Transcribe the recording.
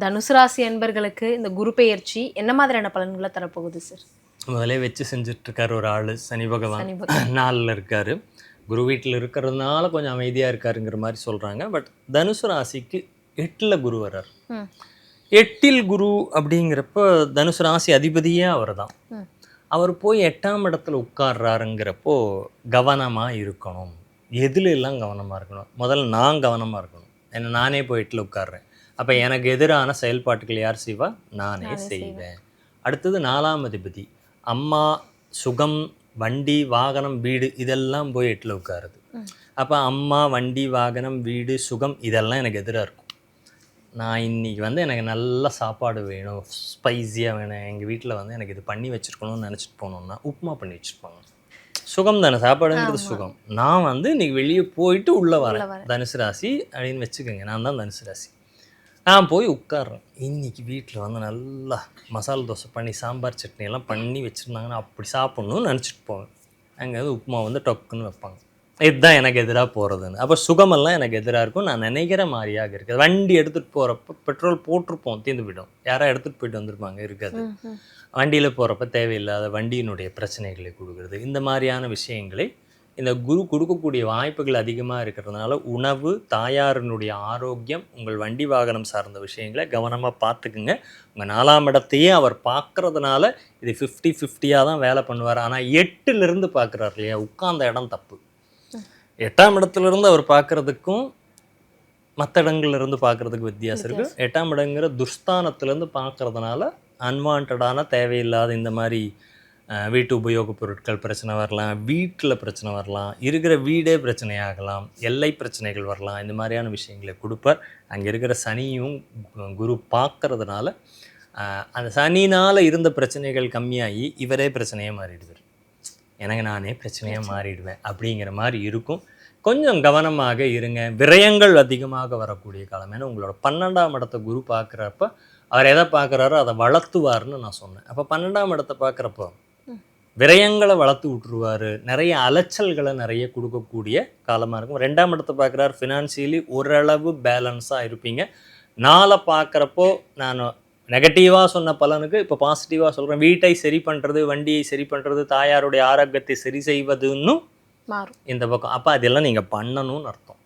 தனுசு ராசி அன்பர்களுக்கு இந்த குரு பெயர்ச்சி என்ன மாதிரியான பலன்களை தரப்போகுது சார்? முதலே வச்சு செஞ்சிட்ருக்கார் ஒரு ஆள், சனி பகவான் சனி பகவான். 4ல் இருக்கார். குரு வீட்டில் இருக்கிறதுனால கொஞ்சம் அமைதியாக இருக்காருங்கிற மாதிரி சொல்கிறாங்க. பட் தனுசு ராசிக்கு 8ல் குரு வர்றார். 8ல் குரு அப்படிங்கிறப்ப தனுசு ராசி அதிபதியே அவர் தான். அவர் போய் 8ஆம் இடத்துல உட்கார்றாருங்கிறப்போ கவனமாக இருக்கணும். எதுல எல்லாம் கவனமாக இருக்கணும்? முதல்ல நான் கவனமாக இருக்கணும். ஏன்னா நானே போய் 8ல் உட்கார்றேன். அப்போ எனக்கு எதிரான செயல்பாட்டுகள் யார் செய்வா? நானே செய்வேன். அடுத்தது 4ஆம் அதிபதி அம்மா, சுகம், வண்டி, வாகனம், வீடு இதெல்லாம் போய் 8ல் உட்காருது. அப்போ அம்மா, வண்டி, வாகனம், வீடு, சுகம் இதெல்லாம் எனக்கு எதிராக இருக்கும். நான் இன்றைக்கி எனக்கு நல்ல சாப்பாடு வேணும், ஸ்பைஸியாக வேணும், எங்கள் வீட்டில் எனக்கு இது பண்ணி வச்சுருக்கணும்னு நினச்சிட்டு போனோம்னா உப்புமா பண்ணி வச்சுருப்பாங்க. சுகம் தானே, சாப்பாடுங்கிறது சுகம். நான் இன்றைக்கி வெளியே போயிட்டு உள்ளே வரேன், தனுசு ராசி அப்படின்னு வச்சுக்கோங்க. நான் தான் தனுசு ராசி. நான் போய் உட்கார்றேன். இன்றைக்கி வீட்டில் நல்லா மசாலா தோசை பண்ணி சாம்பார் சட்னி எல்லாம் பண்ணி வச்சுருந்தாங்கன்னா அப்படி சாப்பிட்ணுன்னு நினச்சிட்டு போவேன். அங்கே உப்புமா டொக்குன்னு வைப்பாங்க. இதுதான் எனக்கு எதிராக போகிறதுன்னு. அப்போ சுகமெல்லாம் எனக்கு எதிராக இருக்கும். நான் நினைக்கிற மாதிரியாக இருக்குது. வண்டி எடுத்துகிட்டு போகிறப்ப பெட்ரோல் போட்டிருப்போம், தீர்ந்து போய்டும். யாராவது எடுத்துகிட்டு போயிட்டு வந்திருப்பாங்க, இருக்காது. வண்டியில் போகிறப்ப தேவையில்லாத வண்டியினுடைய பிரச்சனைகளை கொடுக்குறது, இந்த மாதிரியான விஷயங்களை இந்த குரு கொடுக்கக்கூடிய வாய்ப்புகள் அதிகமாக இருக்கிறதுனால உணவு, தாயாரினுடைய ஆரோக்கியம், உங்கள் வண்டி வாகனம் சார்ந்த விஷயங்களை கவனமாக பார்த்துக்குங்க. உங்கள் 4ஆம் இடத்தையே அவர் பார்க்குறதுனால இது 50-50 தான் வேலை பண்ணுவார். ஆனால் 8லிருந்து பார்க்குறாரு இல்லையா, உட்கார்ந்த இடம் தப்பு. 8ஆம் இடத்துலேருந்து அவர் பார்க்குறதுக்கும் மற்ற இடங்கள்லேருந்து பார்க்குறதுக்கு வித்தியாசம் இருக்குது. 8ஆம் இடங்கிற துஷ்தானத்துலேருந்து பார்க்குறதுனால அன்வான்டான தேவையில்லாத இந்த மாதிரி வீட்டு உபயோகப் பொருட்கள் பிரச்சனை வரலாம், வீட்டில் பிரச்சனை வரலாம், இருக்கிற வீடே பிரச்சனையாகலாம், எல்லை பிரச்சனைகள் வரலாம். இந்த மாதிரியான விஷயங்களை கொடுப்பார். அங்கே இருக்கிற சனியும் குரு பார்க்கறதுனால அந்த சனினால் இருந்த பிரச்சனைகள் கம்மியாகி இவரே பிரச்சனையாக மாறிடுவார். எனக்கு நானே பிரச்சனையாக மாறிடுவேன் அப்படிங்கிற மாதிரி இருக்கும். கொஞ்சம் கவனமாக இருங்க. விரயங்கள் அதிகமாக வரக்கூடிய காலம். ஏன்னா உங்களோட 12ஆம் இடத்தை குரு பார்க்குறப்ப அவர் எதை பார்க்குறாரோ அதை வளர்த்துவார்னு நான் சொன்னேன். அப்போ 12ஆம் இடத்தை பார்க்குறப்போ விரயங்களை வளர்த்து விட்டுருவார். நிறைய அலைச்சல்களை நிறைய கொடுக்கக்கூடிய காலமாக இருக்கும். 2ஆம் இடத்தை பார்க்குறாரு, ஃபினான்சியலி ஓரளவு பேலன்ஸாக இருப்பீங்க. 4 பார்க்குறப்போ நான் நெகட்டிவாக சொன்ன பலனுக்கு இப்போ பாசிட்டிவாக சொல்கிறேன். வீட்டை சரி பண்ணுறது, வண்டியை சரி பண்ணுறது, தாயாருடைய ஆரோக்கியத்தை சரி செய்வதுன்னு மாறும் இந்த பக்கம். அப்போ அதெல்லாம் நீங்கள் பண்ணணும்னு அர்த்தம்.